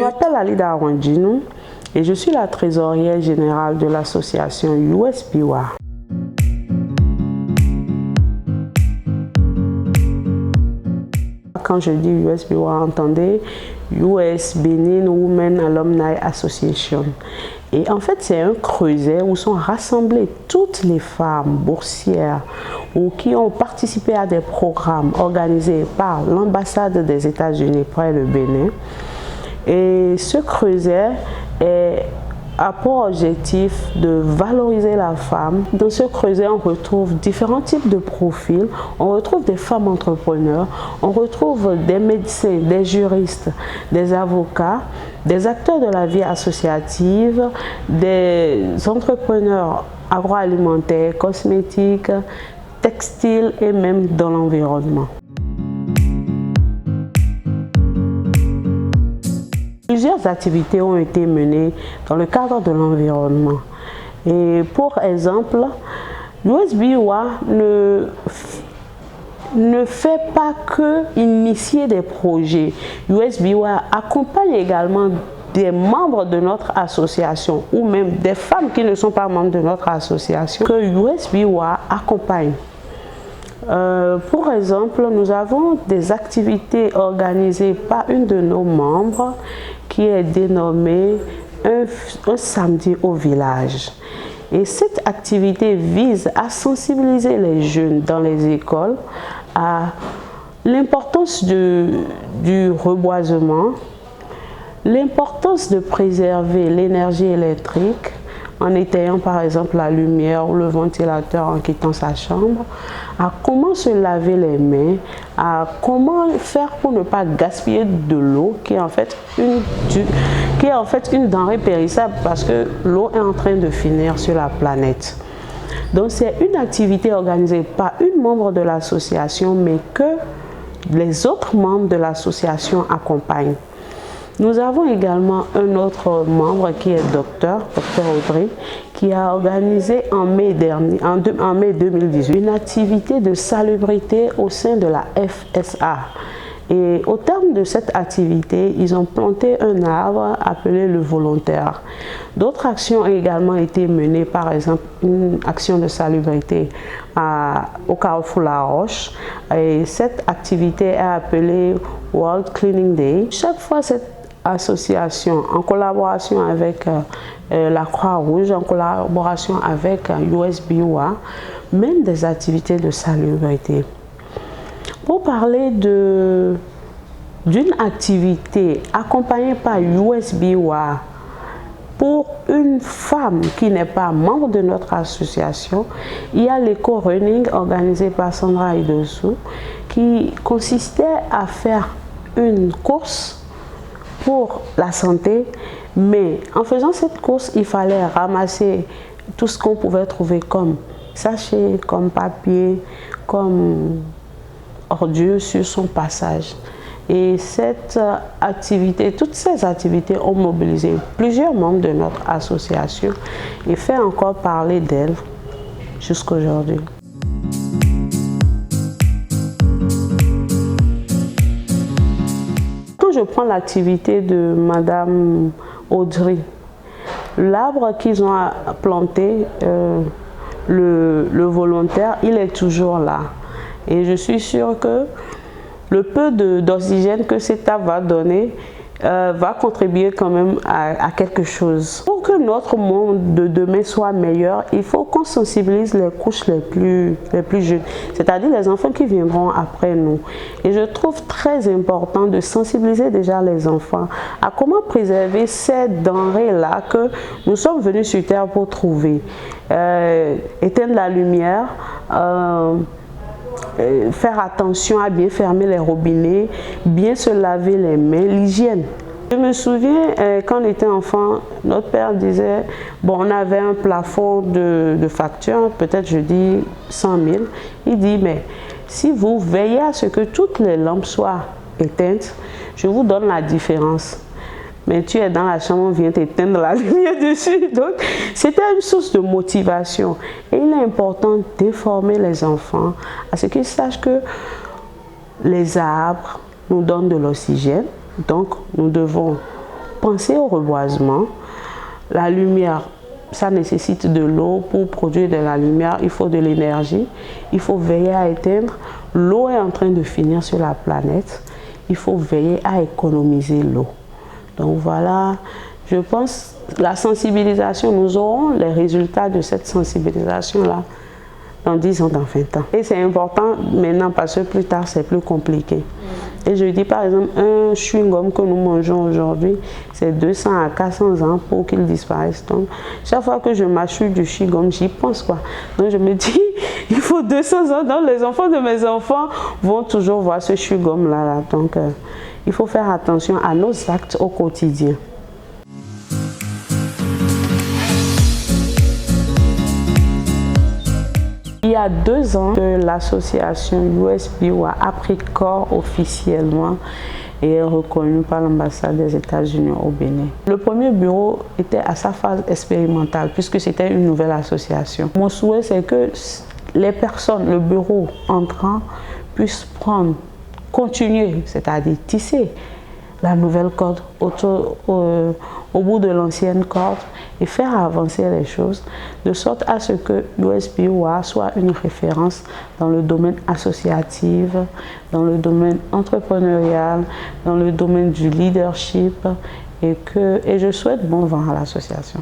m'appelle Alida Arwandjinou et je suis la trésorière générale de l'association USBWA. Quand je dis USBWA, entendez US Benin Women Alumni Association. Et en fait, c'est un creuset où sont rassemblées toutes les femmes boursières ou qui ont participé à des programmes organisés par l'ambassade des États-Unis près le Bénin. Et ce creuset a pour objectif de valoriser la femme. Dans ce creuset, on retrouve différents types de profils. On retrouve des femmes entrepreneurs, on retrouve des médecins, des juristes, des avocats, des acteurs de la vie associative, des entrepreneurs agroalimentaires, cosmétiques, textiles et même dans l'environnement. Plusieurs activités ont été menées dans le cadre de l'environnement. Et pour exemple, USBWA ne fait pas que initier des projets. USBWA accompagne également des membres de notre association ou même des femmes qui ne sont pas membres de notre association que USBWA accompagne. Pour exemple, nous avons des activités organisées par une de nos membres qui est dénommée un samedi au village. Et cette activité vise à sensibiliser les jeunes dans les écoles à l'importance du reboisement, l'importance de préserver l'énergie électrique en éteignant par exemple la lumière ou le ventilateur en quittant sa chambre, à comment se laver les mains, à comment faire pour ne pas gaspiller de l'eau qui est en fait une denrée périssable parce que l'eau est en train de finir sur la planète. Donc c'est une activité organisée par une membre de l'association mais que les autres membres de l'association accompagnent. Nous avons également un autre membre qui est Dr Audrey, qui a organisé en mai 2018 une activité de salubrité au sein de la FSA. Et au terme de cette activité, ils ont planté un arbre appelé le volontaire. D'autres actions ont également été menées, par exemple une action de salubrité au Carrefour La Roche. Et cette activité est appelée World Cleaning Day. Chaque fois, cette association, en collaboration avec la Croix-Rouge, en collaboration avec USBWA, mène des activités de salubrité. Pour parler d'une activité accompagnée par USBWA pour une femme qui n'est pas membre de notre association, il y a l'éco-running organisé par Sandra Idossou qui consistait à faire une course pour la santé, mais en faisant cette course, il fallait ramasser tout ce qu'on pouvait trouver comme sachets, comme papier, comme ordures sur son passage. Et cette activité, toutes ces activités ont mobilisé plusieurs membres de notre association et fait encore parler d'elle jusqu'à aujourd'hui. Je prends l'activité de Madame Audrey. L'arbre qu'ils ont planté, le volontaire, il est toujours là. Et je suis sûre que le peu d'oxygène que cet arbre va donner va contribuer quand même à quelque chose. Pour que notre monde de demain soit meilleur, il faut qu'on sensibilise les couches les plus jeunes, c'est-à-dire les enfants qui viendront après nous. Et je trouve très important de sensibiliser déjà les enfants à comment préserver ces denrées-là que nous sommes venus sur Terre pour trouver. Éteindre la lumière, faire attention à bien fermer les robinets, bien se laver les mains, l'hygiène. Je me souviens, quand on était enfant, notre père disait, bon, on avait un plafond de facture, peut-être je dis 100 000. Il dit, mais si vous veillez à ce que toutes les lampes soient éteintes, je vous donne la différence. Mais tu es dans la chambre, on vient t'éteindre la lumière dessus. Donc, c'était une source de motivation. Et il est important d'informer les enfants à ce qu'ils sachent que les arbres nous donnent de l'oxygène. Donc, nous devons penser au reboisement. La lumière, ça nécessite de l'eau. Pour produire de la lumière, il faut de l'énergie. Il faut veiller à éteindre. L'eau est en train de finir sur la planète. Il faut veiller à économiser l'eau. Donc voilà, je pense la sensibilisation, nous aurons les résultats de cette sensibilisation-là dans 10 ans, dans 20 ans. Et c'est important maintenant parce que plus tard, c'est plus compliqué. Et je dis par exemple, un chewing-gum que nous mangeons aujourd'hui, c'est 200 à 400 ans pour qu'il disparaisse. Donc, chaque fois que je mâchouille du chewing-gum, j'y pense quoi. Donc je me dis, il faut 200 ans. Donc les enfants de mes enfants vont toujours voir ce chewing-gum-là. Donc il faut faire attention à nos actes au quotidien. Il y a 2 ans que l'association USBio a pris corps officiellement et est reconnue par l'ambassade des États-Unis au Bénin. Le premier bureau était à sa phase expérimentale puisque c'était une nouvelle association. Mon souhait, c'est que les personnes, le bureau entrant, puissent continuer, c'est-à-dire tisser la nouvelle corde au bout de l'ancienne corde et faire avancer les choses de sorte à ce que USBioA soit une référence dans le domaine associatif, dans le domaine entrepreneurial, dans le domaine du leadership et je souhaite bon vent à l'association.